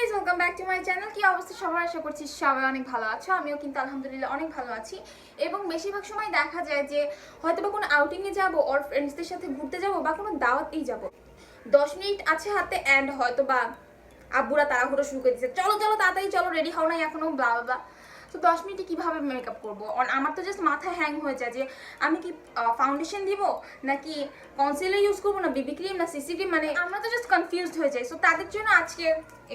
Guys, welcome back to my channel. কি অবস্থা সবার? আশা করছি সবাই অনেক ভালো আছো। আমিও কিন্তু আলহামদুলিল্লাহ অনেক ভালো আছি। এবং বেশিরভাগ সময় দেখা যায় যে হয়তো বা কোনো আউটিংয়ে যাবো, ওর ফ্রেন্ডসদের সাথে ঘুরতে যাবো বা কোনো দাওয়াতেই যাবো, 10 মিনিট আছে হাতে অ্যান্ড হয়তো বা আব্বুরা তাড়াহুড়ো শুরু করে দিচ্ছে, চলো চলো তাড়াতাড়ি চলো, রেডি হও নাই এখনো, ব্লা ব্লা। তো 10 মিনিটে কীভাবে মেকআপ করবো? আমার তো জাস্ট মাথায় হ্যাং হয়ে যায় যে আমি কি ফাউন্ডেশন দিব, নাকি কনসিলার ইউজ করবো, না বিবি ক্রিম, না সিসি ক্রিম, মানে আমরা তো জাস্ট কনফিউজড হয়ে যাই। সো তাদের জন্য আজকে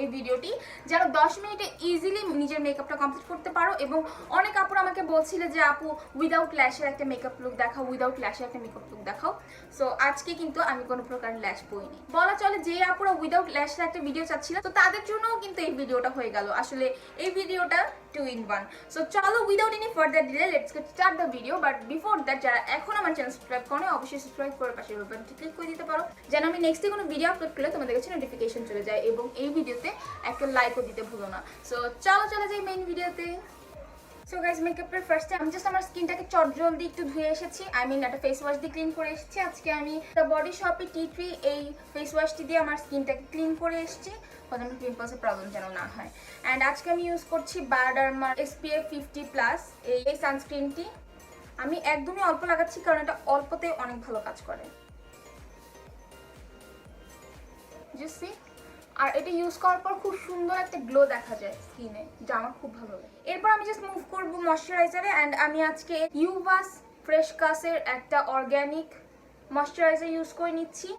এই ভিডিওটি, যারা 10 মিনিটে ইজিলি নিজের মেকআপটা কমপ্লিট করতে পারো। এবং অনেক আপুরা আমাকে বলছিলে যে আপু উইদাউট ল্যাশের একটা মেকআপ লুক দেখাও, উইদাউট ল্যাশের একটা মেকআপ লুক দেখাও। সো আজকে কিন্তু আমি কোনো প্রকার ল্যাশ পরিনি। বলা চলে যে আপুরা উইদাউট ল্যাশের একটা ভিডিও চাচ্ছিল, তো তাদের জন্যও কিন্তু এই ভিডিওটা হয়ে গেল। আসলে এই ভিডিওটা 2 in 1। সো চলো without any further delay let's get start the video. But before that, যারা এখন আমার চ্যানেল সাবস্ক্রাইব করে অবশ্যই সাবস্ক্রাইব করে পাশে বেল বাটনটি ক্লিক করে দিতে পারো, যেন আমি নেক্সটে কোনো ভিডিও আপলোড করলে তোমাদের কাছে নোটিফিকেশন চলে যায়। এবং এই ভিডিওতে একটা লাইকও দিতে ভুলো না। সো চলো চলে যাই মেইন ভিডিওতে। সো গাইজ, মেকআপের ফার্স্টে আমি জাস্ট আমার স্কিনটাকে চটজলদি একটু ধুয়ে এসেছি। একটা ফেস ওয়াশ দিয়ে ক্লিন করে এসেছি। আজকে আমি দ্য বডি শপে টি3 এই ফেস ওয়াশটি দিয়ে আমার স্কিনটাকে ক্লিন করে এসেছি, আমার পিম্পলসের প্রবলেম যেন না হয়। অ্যান্ড আজকে আমি ইউজ করছি Bioderma SPF 50+ এই সানস্ক্রিনটি। আমি একদমই অল্প লাগাচ্ছি, কারণ এটা অল্পতে অনেক ভালো কাজ করে। Just see. আর এটা ইউজ করার পর খুব সুন্দর একটা গ্লো দেখা যায় স্কিনে, যা আমার খুব ভালো লাগে। এরপর আমি জাস্ট মুভ করবো ময়শ্চারাইজারে। অ্যান্ড আমি আজকে ফ্রেশকাসের একটা অর্গ্যানিক ময়শ্চারাইজার ইউজ করে নিচ্ছি।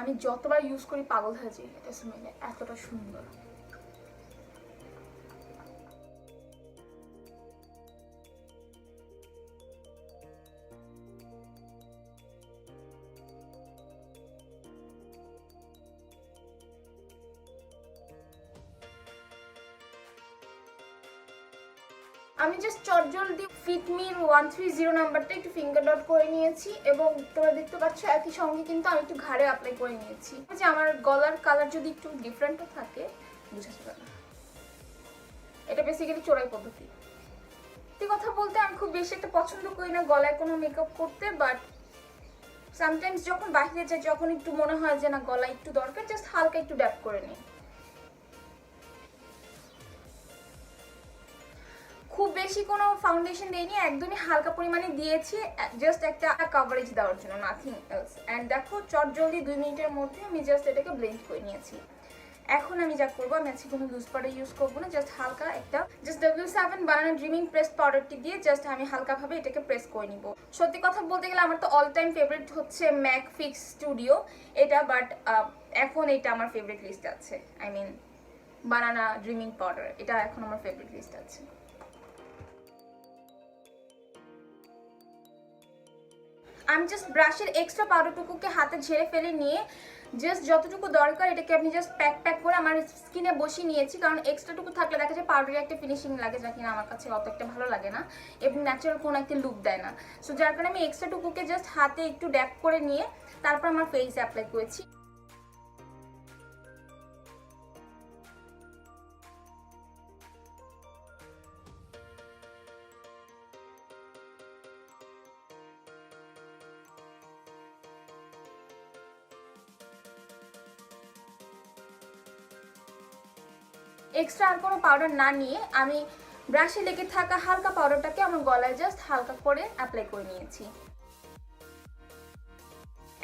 আমি যতবার ইউজ করি পাগল হয়ে যাই, এটা স্মেলে এতটা সুন্দর। আমি জাস্ট চটজলদি ফিটমির 130 নাম্বারটা একটু ফিঙ্গার ডট করে নিয়েছি। এবং তোমরা দেখতে পাচ্ছ একই সঙ্গে কিন্তু আমি একটু ঘাড়ে অ্যাপ্লাই করে নিয়েছি, যে আমার গলার কালার যদি একটু ডিফারেন্টও থাকে বুঝা যাবে না। এটা বেসিক্যালি চোরাই পদ্ধতি। কথা বলতে আমি খুব বেশি একটা পছন্দ করি না গলায় কোনো মেকআপ করতে, বাট সামটাইমস যখন বাইরে যাই, যখন একটু মনে হয় যে না গলায় একটু দরকার, জাস্ট হালকা একটু ড্যাপ করে নিই। খুব বেশি কোনো ফাউন্ডেশন দেইনি, একদমই হালকা পরিমাণে দিয়েছি, জাস্ট একটা কভারেজ দেওয়ার জন্য, নাথিং এলস। অ্যান্ড দেখো চটজলদি 2 মিনিটের মধ্যে আমি জাস্ট এটাকে ব্লেন্ড করে নিয়েছি। এখন আমি যা করবো, আমি আজকে কোনো লুজ পাউডার ইউজ করবো না, জাস্ট হালকা একটা W7 বানানো ড্রিমিং প্রেস পাউডারটি দিয়ে জাস্ট আমি হালকাভাবে এটাকে প্রেস করে নিব। সত্যি কথা বলতে গেলে আমার তো অল টাইম ফেভারিট হচ্ছে ম্যাক ফিক্স স্টুডিও এটা, বাট এখন এটা আমার ফেভারিট লিস্টে আছে। বানানা ড্রিমিং পাউডার, এটা এখন আমার ফেভারিট লিস্টে আছে। আমি জাস্ট ব্রাশের এক্সট্রা পাউডারটুকুকে হাতে ঝেড়ে ফেলে নিয়ে জাস্ট যতটুকু দরকার এটাকে আমি জাস্ট প্যাক করে আমার স্কিনে বসিয়ে নিয়েছি। কারণ এক্সট্রাটুকু থাকলে দেখা যায় পাউডারের একটা ফিনিশিং লাগে, যা কিনা আমার কাছে অত একটা ভালো লাগে না এবং ন্যাচারাল কোনো একটা লুক দেয় না। সো যার কারণে আমি এক্সট্রাটুকুকে জাস্ট হাতে একটু ড্যাপ করে নিয়ে তারপর আমার ফেসে অ্যাপ্লাই করেছি। এক্সট্রা আর কোনো পাউডার না নিয়ে আমি ব্রাশে লেগে থাকা হালকা পাউডারটাকে আমার গলায় জাস্ট হালকা করে অ্যাপ্লাই করে নিয়েছি।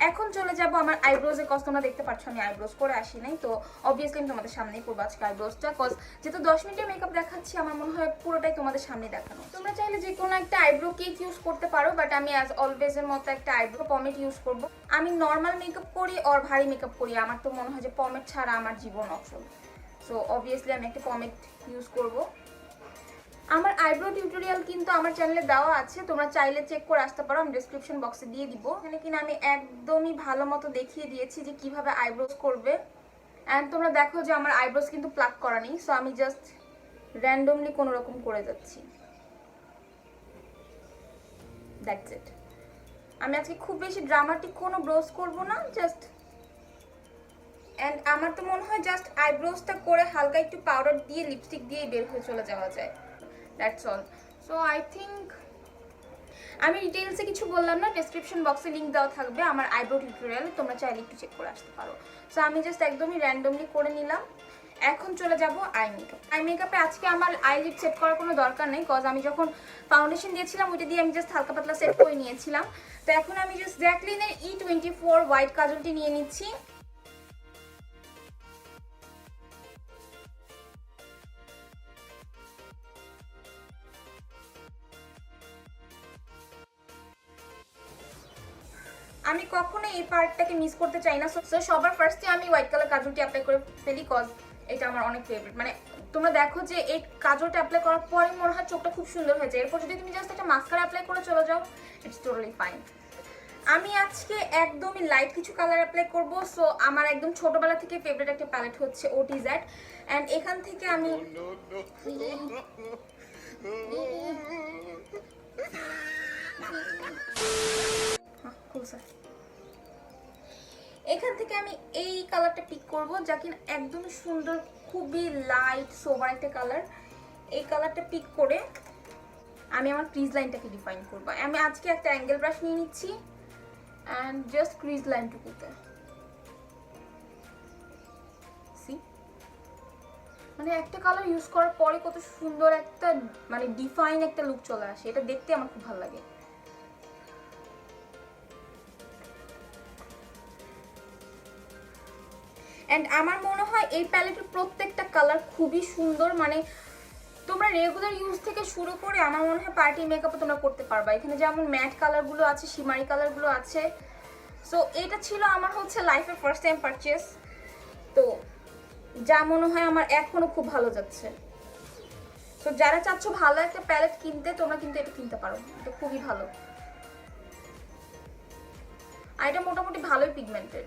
এখন চলে যাব আমার আইব্রোজে। কজ তোমরা দেখতে পাচ্ছ আমি আইব্রোজ করে আসি নাই, তো অবভিয়াসলি আমি তোমাদের সামনেই করবো আজকে আইব্রোজটা। কজ যেহেতু 10 মিনিটের মেকআপ দেখাচ্ছি, আমার মনে হয় পুরোটাই তোমাদের সামনে দেখানো। তোমরা চাইলে যে কোনো একটা আইব্রো কেক ইউজ করতে পারো, বাট আমি অ্যাজ অলওয়েজ এর মতো একটা আইব্রো পমেট ইউজ করবো। আমি নর্মাল মেকআপ করি আর ভারী মেকআপ করি, আমার তো মনে হয় যে পমেট ছাড়া আমার জীবন অচল। সো অবভিয়াসলি আমি একটা পমেট ইউজ করব। আমার আইব্রো টিউটোরিয়াল কিন্তু আমার চ্যানেলে দেওয়া আছে, তোমরা চাইলে চেক করে আসতে পারো, আমি ডেসক্রিপশন বক্সে দিয়ে দিব। এখানে কিনা আমি একদমই ভালো মতো দেখিয়ে দিয়েছি যে কিভাবে আইব্রোজ করবে। অ্যান্ড তোমরা দেখো যে আমার আইব্রোজ কিন্তু প্লাক করা নেই, সো আমি জাস্ট র্যান্ডমলি কোনো রকম করে যাচ্ছি। That's it. আমি আজকে খুব বেশি ড্রামাটিক কোনো ব্রোজ করব না, জাস্ট অ্যান্ড আমার তো মনে হয় জাস্ট আইব্রোজটা করে হালকা একটু পাউডার দিয়ে লিপস্টিক দিয়ে বের হয়ে চলে যাওয়া যায়। That's all. So I think আমি ডিটেইলসে কিছু বললাম না, ডেসক্রিপশন বক্সে লিংক দেওয়া থাকবে আমার আইব্রো টিউটোরিয়াল, তোমরা চাইলে একটু চেক করে আসতে পারো। সো আমি জাস্ট একদমই র্যান্ডমলি করে নিলাম। এখন চলে যাব আই মেকআপ। আই মেকআপে আজকে আমার আইলিড সেট করার কোনো দরকার নেই, কজ আমি যখন ফাউন্ডেশন দিয়েছিলাম ওইটা দিয়ে আমি জাস্ট হালকা পাতলা সেট করে নিয়েছিলাম। তো এখন আমি জাস্ট জ্যাকলিনের E24 হোয়াইট কাজলটি নিয়ে নিচ্ছি। আমি কখনো এই পার্টটাকে মিস করতে চাই না। সো সবার ফার্স্টে আমি হোয়াইট কালার কাজলটি অ্যাপ্লাই করে ফেলি, কজ এটা আমার অনেক ফেভারিট। মানে তোমরা দেখো যে এই কাজলটা অ্যাপ্লাই করার পরে মনে হয় চোখটা খুব সুন্দর হয়ে যায়। এরপর যদি তুমি জাস্ট একটা মাস্কারা অ্যাপ্লাই করে চলে যাও, ইটস টোটালি ফাইন। আমি আজকে একদমই লাইট কিছু কালার অ্যাপ্লাই করব। সো আমার একদম ছোটবেলা থেকে ফেভারিট একটা প্যালেট হচ্ছে O.Two.o, অ্যান্ড এখান থেকে আমি এই কালারটা পিক করব, যা কিনা একদম সুন্দর, খুবই লাইট সোবার একটা কালার। এই কালারটা পিক করে আমি আমার ক্রিজ লাইনটাকে ডিফাইন করব। আমি আজকে একটা অ্যাঙ্গেল ব্রাশ নিয়ে নিচ্ছি অ্যান্ড জাস্ট ক্রিজ লাইনটুকুতে মানে একটা কালার ইউজ করার পরে কত সুন্দর একটা মানে ডিফাইন একটা লুক চলে আসে, এটা দেখতে আমার খুব ভালো লাগে। এন্ড আমার মনে হয় এই প্যালেটের প্রত্যেকটা কালার খুবই সুন্দর। মানে তোমরা রেগুলার ইউজ থেকে শুরু করে আমার মনে হয় পার্টি মেকআপও তোমরা করতে পারবা। এখানে যেমন ম্যাট কালারগুলো আছে, শিমারি কালারগুলো আছে। সো এটা ছিল আমার হচ্ছে লাইফের ফার্স্ট টাইম পারচেস, তো যা মনে হয় আমার এখনো খুব ভালো যাচ্ছে। সো যারা চাচ্ছ ভালো একটা প্যালেট কিনতে, তোমরা কিন্তু এটা কিনতে পারো, এটা খুবই ভালো। আর এটা মোটামুটি ভালোই পিগমেন্টেড।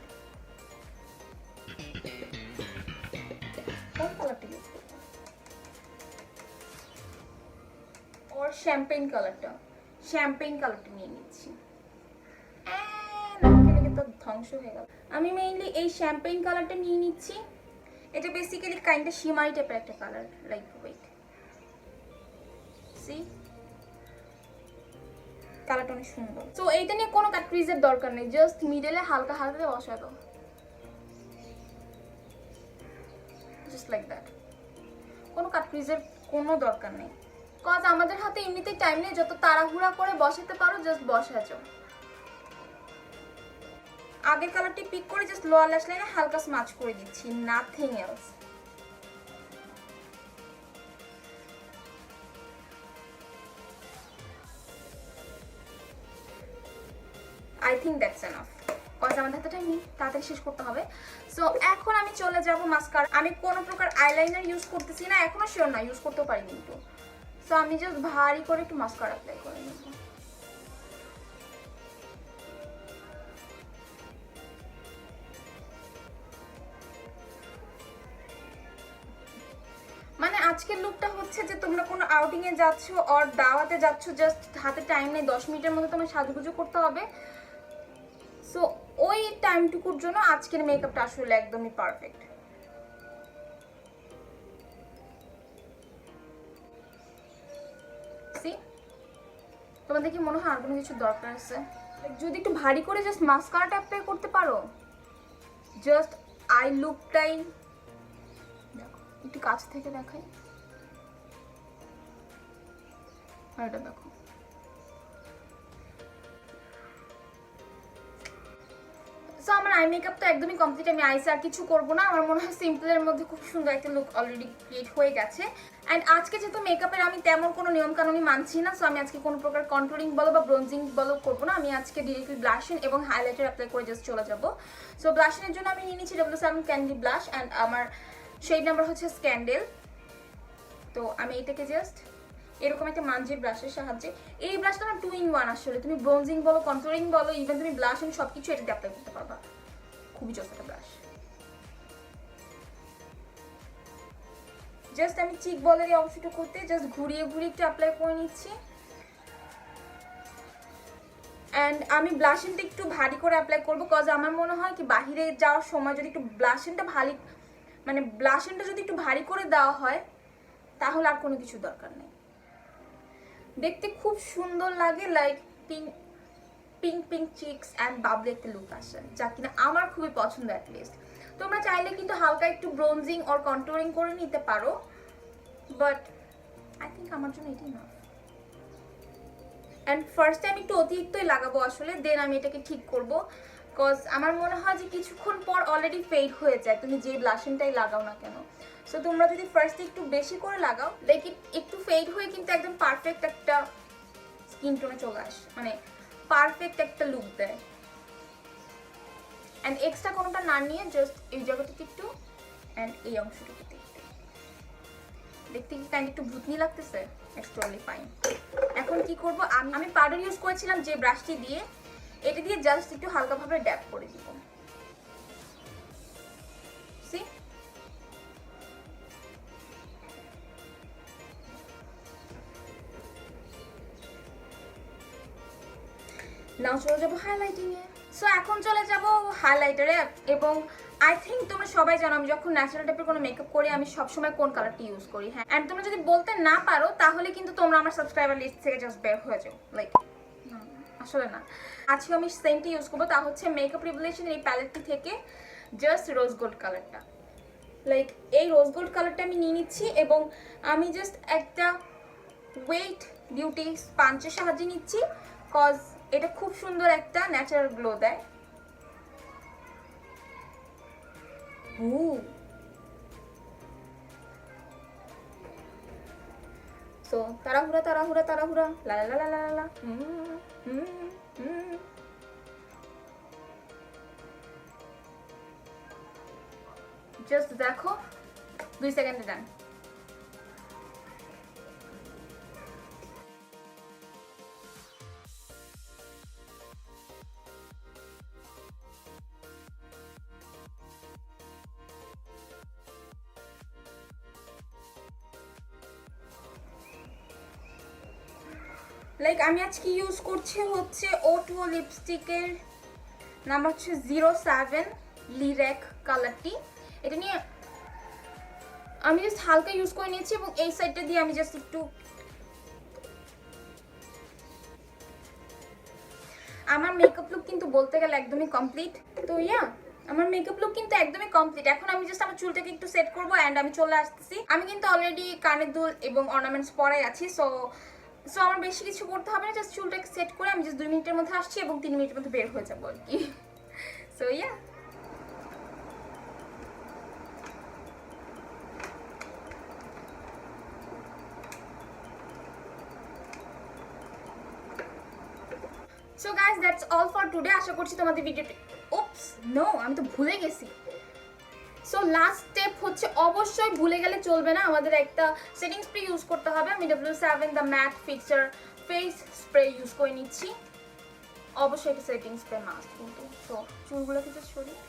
কোন কালারটা ইউজ করব? ওর শ্যাম্পেইন কালারটা নিয়ে নিচ্ছি। তো ধ্বংস হয়ে গেল। আমি মেইনলি এই শ্যাম্পেইন কালারটা নিয়ে নিচ্ছি। এটা বেসিক্যালি কাইন্ড অফ শিমারি টাইপের একটা কালার, লাইক ওয়েট সি কালারটা অনেক সুন্দর। সো এইটা নিয়ে কোনো কাট ক্রিজের দরকার নেই, জাস্ট মিডলে হালকা হালকা বসা দাও, জাস্ট লাইক দ্যাট। কোনো কাট ক্রিজের কোনো দরকার নেই, কজ আমাদের হাতে এমনিতেই টাইম নেই। যত তাড়াহুড়া করে বসাতে পারো জাস্ট বসাছো। আগের কালারটি পিক করে জাস্ট লোয়ার ল্যাশ লাইনে হালকা স্মাচ করে দিচ্ছি, nothing else. I think that's enough, cause আমাদের হাতে টাইম নেই, তাড়াতাড়ি শেষ করতে হবে। সো এখন আমি চলে যাব মাস্কারা। আমি কোনো প্রকার আইলাইনার ইউজ করতেছি না, এখনো শিওর না ইউজ করতেও পারি কিন্তু। সো আমি জাস্ট ভারী করে একটু মাস্কারা অ্যাপ্লাই করে নেব। মানে আজকের লুকটা হচ্ছে যে তোমরা কোনো আউটিং এ যাচ্ছ অর দাওয়াতে যাচ্ছ, জাস্ট হাতে টাইম নেই, 10 মিনিটের মধ্যে তোমার সাজুগুজু করতে হবে। সো ওই টাইমটুকুর জন্য আজকের মেকআপটা আসলে একদমই পারফেক্ট। সি তোমাদের কি মনে হয় আর কোনো কিছু দরকার আছে? যদি একটু ভারী করে জাস্ট মাস্কারাটা অ্যাপ্লাই করতে পারো, জাস্ট আই লুকটাই দেখো, একটু কাছ থেকে দেখাই, আর এটা দেখো। সো আমার আই মেকআপ তো একদমই কমপ্লিট, আমি আইসে আর কিছু করবো না। আমার মনে হয় সিম্পলের মধ্যে খুব সুন্দর একটা লুক অলরেডি ক্রিয়েট হয়ে গেছে। অ্যান্ড আজকে যেহেতু মেকআপের আমি তেমন কোনো নিয়মকানুনই মানছি না, সো আমি আজকে কোনো প্রকার কন্ট্রোলিং বলো বা ব্রোঞ্জিং বলো করবো না। আমি আজকে ডিরেক্টলি ব্লাশন এবং হাইলাইটার অ্যাপ্লাই করে জাস্ট চলে যাবো। সো ব্লাশনের জন্য আমি নিয়ে নিচ্ছি W7 ক্যান্ডি ব্লাশ, অ্যান্ড আমার শেড নাম্বার হচ্ছে স্ক্যান্ডেল। তো আমি এটাকে জাস্ট এরকম একটা মানজির ব্রাশের সাহায্যে, এই ব্রাশটা আমার 2 in 1 আসলে, তুমি ব্রোঞ্জিং বলো, কন্ট্রোলিং বলো, ইভেন তুমি ব্লাশন সবকিছু এটাতে অ্যাপ্লাই করতে পারবা। খুবই জোস একটা ব্রাশ। জাস্ট আমি চিক বলের এই অংশটুকুতে জাস্ট ঘুরিয়ে ঘুরিয়ে একটু অ্যাপ্লাই করে নিচ্ছি। অ্যান্ড আমি ব্লাশিংটা একটু ভারী করে অ্যাপ্লাই করবো, কজ আমার মনে হয় কি বাহিরে যাওয়ার সময় যদি একটু ব্লাশিংটা যদি একটু ভারী করে দেওয়া হয় তাহলে আর কোনো কিছু দরকার নেই, দেখতে খুব সুন্দর লাগে। Like pink pink pink chicks and Babli একটা লুক আসে, যা কিনা আমার খুবই পছন্দ। অ্যাটলিস্ট তোমরা চাইলে কিন্তু হালকা একটু ব্রোনজিং অর কন্ট্রোলিং করে নিতে পারো, বাট আই থিঙ্ক আমার জন্য এটাই না। অ্যান্ড ফার্স্টে আমি একটু অতিরিক্তই লাগাবো আসলে, দেন আমি এটাকে ঠিক করব। বিকজ আমার মনে হয় যে কিছুক্ষণ পর অলরেডি ফেড হয়ে যায় তুমি যে ব্লাশিংটাই লাগাও না কেন। সো তোমরা যদি ফার্স্টে একটু বেশি করে লাগাও, লাইক একটু ফেড হয়ে কিন্তু একদম পারফেক্ট একটা স্কিন টোনে চলে আসে, মানে পারফেক্ট একটা লুক দেয়। অ্যান্ড এক্সট্রা কোনোটা না নিয়ে জাস্ট এই জায়গাটাতে একটু অ্যান্ড এই অংশটুকুতে একটু। দেখতে কি কাইন্ড একটু ভূতনি লাগতেছে? It's totally fine. এখন কি করব, আমি পাউডার ইউজ করেছিলাম যে ব্রাশটি দিয়ে, এটা দিয়ে জাস্ট একটু হালকাভাবে ড্যাপ করে দিব। সি নাও চলে যাবো হাইলাইটিং এ। সো এখন চলে যাবো হাইলাইটারে। এবং আই থিঙ্ক তোমরা সবাই জানো আমি যখন ন্যাচারাল টাইপের কোনো মেকআপ করি আমি সবসময় কোন কালারটি ইউজ করি। হ্যাঁ, অ্যান্ড তোমরা যদি বলতে না পারো তাহলে কিন্তু তোমরা আমার সাবস্ক্রাইবার লিস্ট থেকে জাস্ট বের হয়ে যাও। লাইক আসলে না, আজকে আমি সেমটি ইউজ করবো, তা হচ্ছে মেকআপ রিভলিউশন এই প্যালেটটি থেকে জাস্ট রোজ গোল্ড কালারটা। লাইক এই রোজ গোল্ড কালারটা আমি নিয়ে নিচ্ছি এবং আমি জাস্ট একটা ওয়েট বিউটি স্পঞ্জের সাহায্যে নিচ্ছি, কজ এটা খুব সুন্দর একটা ন্যাচারাল গ্লো দেয়। সো তাড়াহুড়া তাড়াহুড়া তাড়াহুড়া লা লা লা লা লা। জাস্ট দেখো 2 সেকেন্ডে ডান। লাইক আমি আজকে ইউজ করছি হচ্ছে O.Two.o লিপস্টিকের নাম্বার হচ্ছে 07 লিরেক কালারটি। এটা নিয়ে আমি জাস্ট হালকা ইউজ করে নিয়েছি এবং এই সাইডটা দিয়ে আমি জাস্ট একটু, আমার মেকআপ লুক কিন্তু বলতে গেলে একদমই কমপ্লিট। তো ইয়া আমার মেকআপ লুক কিন্তু একদমই কমপ্লিট। এখন আমি জাস্ট আমার চুলটাকে একটু সেট করবো অ্যান্ড আমি চলে আসতেছি। আমি কিন্তু অলরেডি কানের দুল এবং অর্নামেন্টস পরাই আছি। সো আমার বেশি কিছু করতে হবে না, জাস্ট চুলটাকে সেট করে আমি জাস্ট 2 মিনিটের মধ্যে আসছি এবং 3 মিনিটের মধ্যে বের হয়ে যাবো আর কি। So yeah so guys that's all for today. আশা করছি তোমাদের ভিডিওটি, ওপস নো আমি তো ভুলে গেছি। সো লাস্ট স্টেপ হচ্ছে, অবশ্যই ভুলে গেলে চলবে না, আমাদের একটা সেটিং স্প্রে ইউজ করতে হবে। আমি W7 the matte fixer face spray use করে নিচ্ছি। অবশ্যই একটা সেটিং স্প্রে মাস্ট কিন্তু। সো চুলগুলোকে জাস্ট সরিয়ে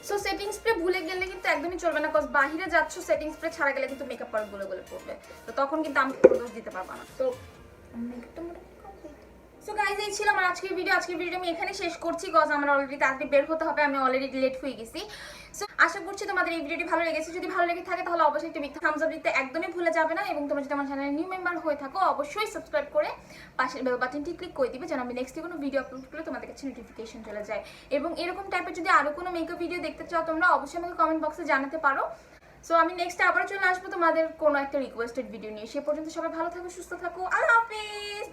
সো সেটিং স্প্রে ভুলে গেলে কিন্তু একদমই চলবে না, কজ বাহিরে যাচ্ছ সেটিং স্প্রে ছাড়া গেলে কিন্তু মেকআপ পরে গলে গলে পড়বে, তো তখন কিন্তু আমি পুরো দোষ দিতে পারবো না। তো মেকআপটা মোটামুটি কমপ্লিট। সো গাইস এই ছিল আমার আজকের ভিডিও। আজকের ভিডিওটা আমি এখানে শেষ করছি, কজ আমার অলরেডি তাড়াতাড়ি বের হতে হবে, আমি অলরেডি লেট হয়ে গেছি। সো আশা করছি তোমাদের এই ভিডিওটি ভালো লেগেছে। যদি ভালো লেগে থাকে তাহলে অবশ্যই একটা বিগ থামস আপ দিতে একদমই ভুলে যাবে না, এবং তোমরা যদি আমার চ্যানেলের নিউ মেম্বার হয়ে থাকো অবশ্যই সাবস্ক্রাইব করে পাশের বেল বাটনটি ক্লিক করে দিবে, যেন আমি নেক্সট কোনো ভিডিও আপলোড করলে তোমাদের কাছে নোটিফিকেশন চলে যায়। এবং এরকম টাইপের যদি আরো কোনো মেকআপ ভিডিও দেখতে চাও তোমরা অবশ্যই আমাকে কমেন্ট বক্সে জানাতে পারো। সো আমি নেক্সট আবার চলে আসবো তোমাদের কোনো একটা রিকোয়েস্টেড ভিডিও নিয়ে। সে পর্যন্ত সবাই ভালো থাকো, সুস্থ থাকো, আল্লাহ হাফিজ।